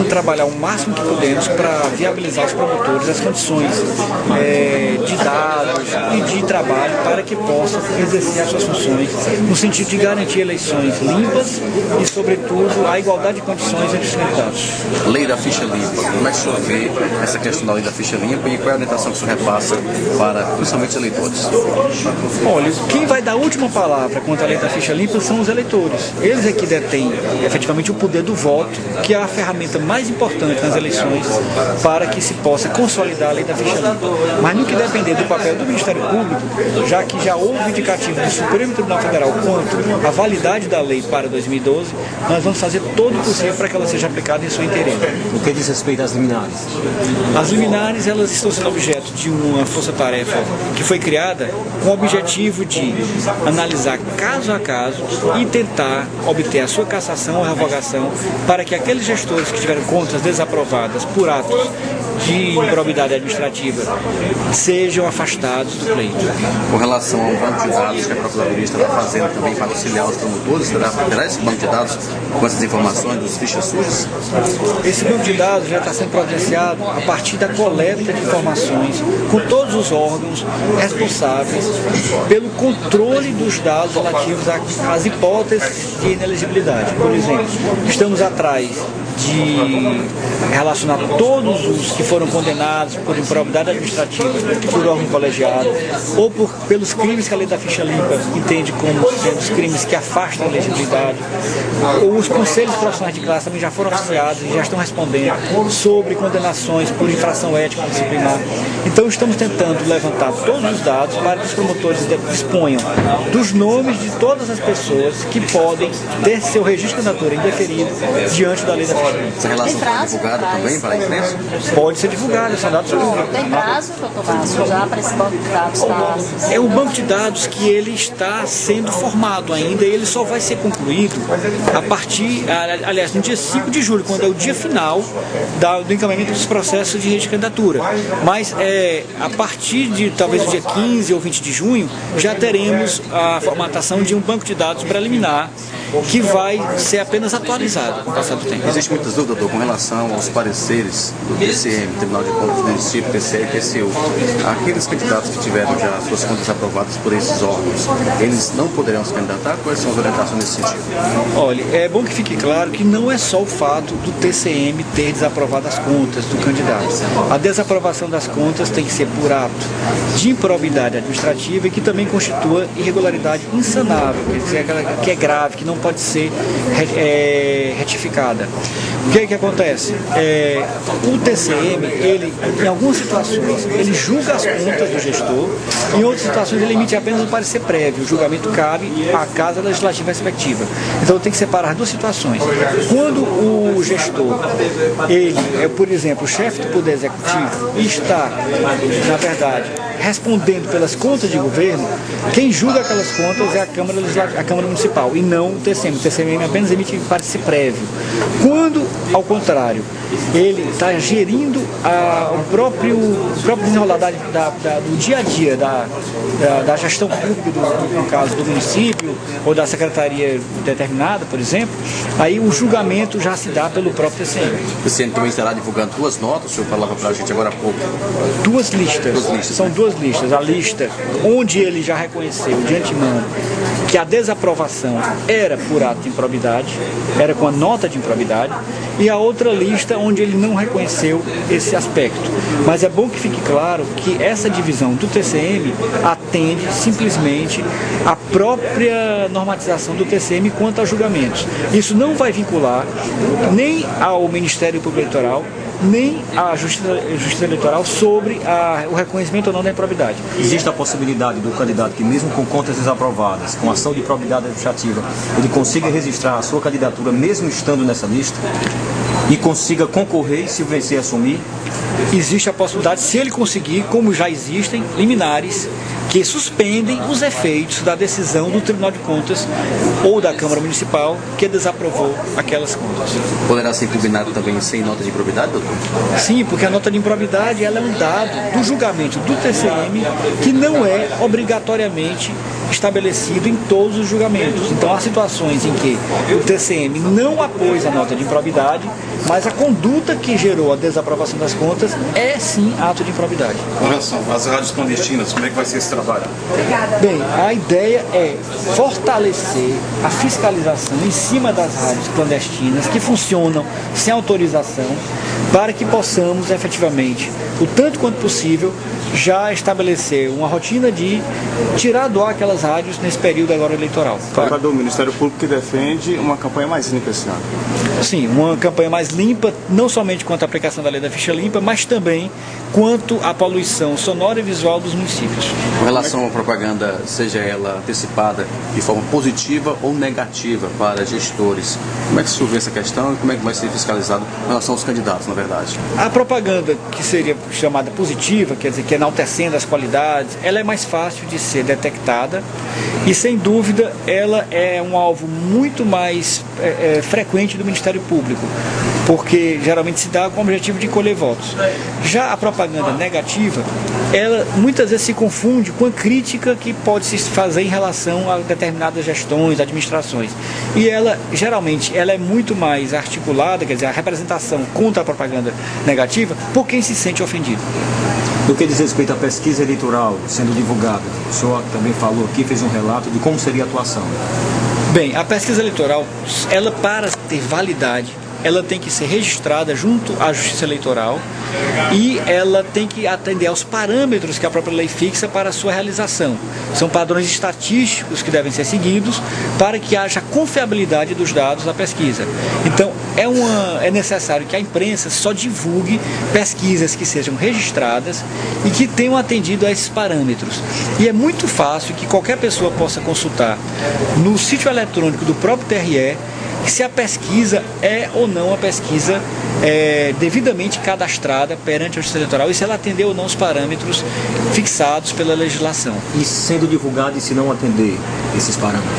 vamos trabalhar o máximo que pudermos para viabilizar aos promotores as condições de dados e de trabalho para que possam exercer as suas funções no sentido de garantir eleições limpas e, sobretudo, a igualdade de condições entre os candidatos. Lei da ficha limpa, como é que o senhor vê essa questão da lei da ficha limpa e qual é a orientação que o senhor repassa para, principalmente, os eleitores? Olha, quem vai dar a última palavra quanto à lei da ficha limpa são os eleitores. Eles é que detêm efetivamente o poder do voto, que é a ferramenta mais importante nas eleições para que se possa consolidar a lei da ficha limpa. Mas no que depender do papel do Ministério Público, já que já houve indicativo do Supremo Tribunal Federal quanto à validade da lei para 2012, nós vamos fazer todo o possível para que ela seja aplicada em sua inteira. O que diz respeito às liminares? As liminares, elas estão sendo objeto de uma força-tarefa que foi criada com o objetivo de analisar caso a caso e tentar obter a sua cassação ou revogação para que aqueles gestores que tiveram contas desaprovadas por atos de improbidade administrativa sejam afastados do pleito. Com relação ao banco de dados que a Procuradoria está fazendo também para auxiliar os promotores, terá esse banco de dados com essas informações dos fichas sujas? Esse banco de dados já está sendo providenciado a partir da coleta de informações com todos os órgãos responsáveis pelo controle dos dados relativos às hipóteses de inelegibilidade. Por exemplo, estamos atrás de relacionar todos os que foram condenados por improbidade administrativa por órgão colegiado ou pelos crimes que a lei da ficha limpa entende como sendo os crimes que afastam a elegibilidade. Os conselhos profissionais de classe também já foram associados e já estão respondendo sobre condenações por infração ética disciplinar. Então estamos tentando levantar todos os dados para que os promotores disponham dos nomes de todas as pessoas que podem ter seu registro de candidatura indeferido diante da lei da ficha limpa. Essa relação foi divulgada também para a imprensa? Pode ser divulgada, são dados públicos. Tem prazo, doutor Márcio, já para esse banco de dados estar... É um banco de dados que ele está sendo formado ainda e ele só vai ser concluído a partir, aliás, no dia 5 de julho, quando é o dia final do encaminhamento dos processos de registro de candidatura. Mas a partir de talvez o dia 15 ou 20 de junho, já teremos a formatação de um banco de dados preliminar que vai ser apenas atualizado com o passar do tempo. Existe muitas dúvidas, doutor, com relação aos pareceres do TCM, Tribunal de Contas do Município, TCE e TCU. Aqueles candidatos que tiveram já suas contas aprovadas por esses órgãos, eles não poderão se candidatar? Quais são as orientações nesse sentido? Olha, é bom que fique claro que não é só o fato do TCM ter desaprovado as contas do candidato. A desaprovação das contas tem que ser por ato de improbidade administrativa e que também constitua irregularidade insanável, quer dizer, aquela que é grave, que não pode ser retificada. O que é que acontece? O TCM, ele, em algumas situações, ele julga as contas do gestor, em outras situações ele emite apenas um parecer prévio. O julgamento cabe à Casa Legislativa respectiva. Então tem que separar duas situações. Quando o gestor, ele é, por exemplo, o chefe do Poder Executivo e está, na verdade, respondendo pelas contas de governo, quem julga aquelas contas é a Câmara Municipal e não o TCM. O TCM apenas emite parecer prévio. Quando, ao contrário, ele está gerindo o próprio desenrolar do dia a dia da gestão pública, no caso do município ou da secretaria determinada, por exemplo, aí o julgamento já se dá pelo próprio TCM. O TCM também estará divulgando duas notas, o senhor falava para a gente agora há pouco. Duas listas. São duas listas. A lista onde ele já reconheceu de antemão que a desaprovação era por ato de improbidade, era com a nota de improbidade, e a outra lista onde ele não reconheceu esse aspecto. Mas é bom que fique claro que essa divisão do TCM atende simplesmente à própria normatização do TCM quanto a julgamentos. Isso não vai vincular nem ao Ministério Público Eleitoral, nem à Justiça Eleitoral sobre o reconhecimento ou não da improbidade. Existe a possibilidade do candidato que, mesmo com contas desaprovadas, com ação de improbidade administrativa, ele consiga registrar a sua candidatura mesmo estando nessa lista e consiga concorrer e, se vencer, assumir? Existe a possibilidade, se ele conseguir, como já existem, liminares que suspendem os efeitos da decisão do Tribunal de Contas ou da Câmara Municipal que desaprovou aquelas contas. Poderá ser impugnado também sem nota de improbidade, doutor? Sim, porque a nota de improbidade ela é um dado do julgamento do TCM que não é obrigatoriamente estabelecido em todos os julgamentos. Então há situações em que o TCM não apôs a nota de improbidade, mas a conduta que gerou a desaprovação das contas é sim ato de improbidade. Com relação às rádios clandestinas, como é que vai ser esse trabalho? Bem, a ideia é fortalecer a fiscalização em cima das rádios clandestinas que funcionam sem autorização, para que possamos efetivamente, o tanto quanto possível, já estabelecer uma rotina de tirar do ar aquelas rádios nesse período agora eleitoral. Fala do Ministério Público que defende uma campanha mais limpa esse ano. Sim, uma campanha mais limpa, não somente quanto à aplicação da lei da ficha limpa, mas também quanto à poluição sonora e visual dos municípios. Com relação à propaganda, seja ela antecipada de forma positiva ou negativa para gestores, como é que se vê essa questão e como é que vai ser fiscalizado em relação aos candidatos, na verdade? A propaganda que seria chamada positiva, quer dizer, que enaltecendo as qualidades, ela é mais fácil de ser detectada e, sem dúvida, ela é um alvo muito mais frequente do Ministério Público, porque geralmente se dá com o objetivo de colher votos. Já a propaganda negativa, ela muitas vezes se confunde com a crítica que pode se fazer em relação a determinadas gestões, administrações. E ela, geralmente, ela é muito mais articulada, quer dizer, a representação contra a propaganda negativa, por quem se sente ofendido. No que diz respeito à pesquisa eleitoral sendo divulgada, o senhor também falou aqui, fez um relato de como seria a atuação. Bem, a pesquisa eleitoral, ela para ter validade, ela tem que ser registrada junto à Justiça Eleitoral e ela tem que atender aos parâmetros que a própria lei fixa para a sua realização. São padrões estatísticos que devem ser seguidos para que haja confiabilidade dos dados da pesquisa. Então, é necessário que a imprensa só divulgue pesquisas que sejam registradas e que tenham atendido a esses parâmetros. E é muito fácil que qualquer pessoa possa consultar no sítio eletrônico do próprio TRE se a pesquisa é ou não a pesquisa devidamente cadastrada perante a Justiça Eleitoral e se ela atendeu ou não os parâmetros fixados pela legislação. E sendo divulgado e se não atender esses parâmetros?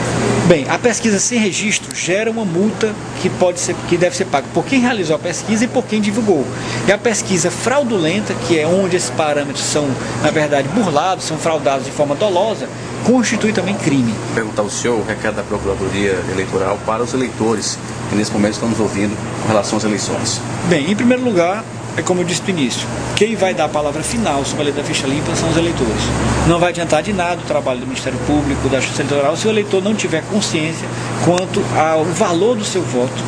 Bem, a pesquisa sem registro gera uma multa que deve ser paga por quem realizou a pesquisa e por quem divulgou. E a pesquisa fraudulenta, que é onde esses parâmetros são, na verdade, burlados, são fraudados de forma dolosa, constitui também crime. Perguntar ao senhor o recado da Procuradoria Eleitoral para os eleitores que nesse momento estão nos ouvindo com relação às eleições. Bem, em primeiro lugar, é como eu disse no início, quem vai dar a palavra final sobre a lei da ficha limpa são os eleitores. Não vai adiantar de nada o trabalho do Ministério Público, da Justiça Eleitoral, se o eleitor não tiver consciência quanto ao valor do seu voto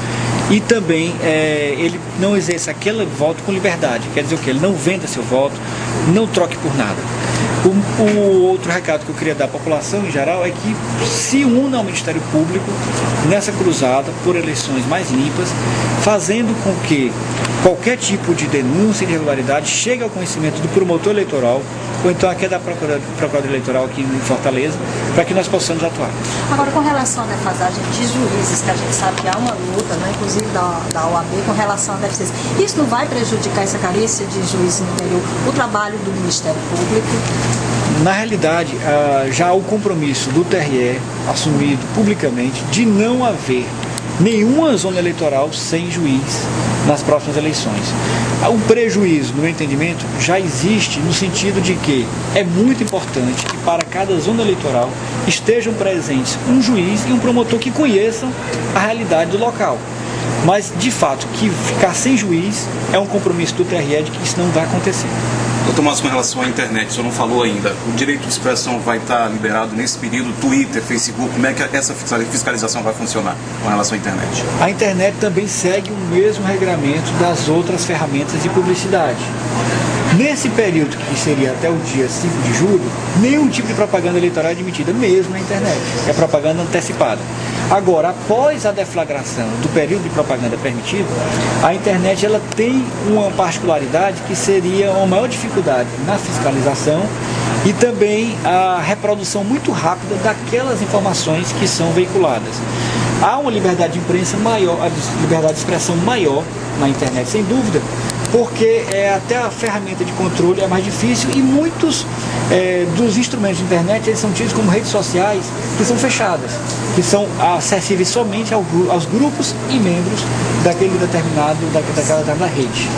e também ele não exerça aquele voto com liberdade. Quer dizer o quê? Ele não venda seu voto, não troque por nada. O outro recado que eu queria dar à população em geral é que se una ao Ministério Público nessa cruzada por eleições mais limpas, fazendo com que qualquer tipo de denúncia de irregularidade chegue ao conhecimento do promotor eleitoral ou então aqui é da Procuradoria Eleitoral aqui em Fortaleza, para que nós possamos atuar. Agora, com relação à defasagem de juízes, que a gente sabe que há uma luta, né, inclusive da OAB, com relação à deficiência, isso não vai prejudicar essa carícia de juízes no interior, o trabalho do Ministério Público? Na realidade, já há o compromisso do TRE assumido publicamente de não haver nenhuma zona eleitoral sem juiz nas próximas eleições. O prejuízo, no meu entendimento, já existe no sentido de que é muito importante que para cada zona eleitoral estejam presentes um juiz e um promotor que conheçam a realidade do local. Mas, de fato, que ficar sem juiz é um compromisso do TRE de que isso não vai acontecer. Doutor Márcio, com relação à internet, o senhor não falou ainda, o direito de expressão vai estar liberado nesse período, Twitter, Facebook, como é que essa fiscalização vai funcionar com relação à internet? A internet também segue o mesmo regramento das outras ferramentas de publicidade. Nesse período, que seria até o dia 5 de julho, nenhum tipo de propaganda eleitoral é admitida, mesmo na internet. É propaganda antecipada. Agora, após a deflagração do período de propaganda permitido, a internet ela tem uma particularidade que seria uma maior dificuldade na fiscalização e também a reprodução muito rápida daquelas informações que são veiculadas. Há uma liberdade de imprensa maior, a liberdade de expressão maior na internet, sem dúvida, porque até a ferramenta de controle é mais difícil e muitos dos instrumentos de internet eles são tidos como redes sociais que são fechadas, que são acessíveis somente aos grupos e membros daquela determinada rede.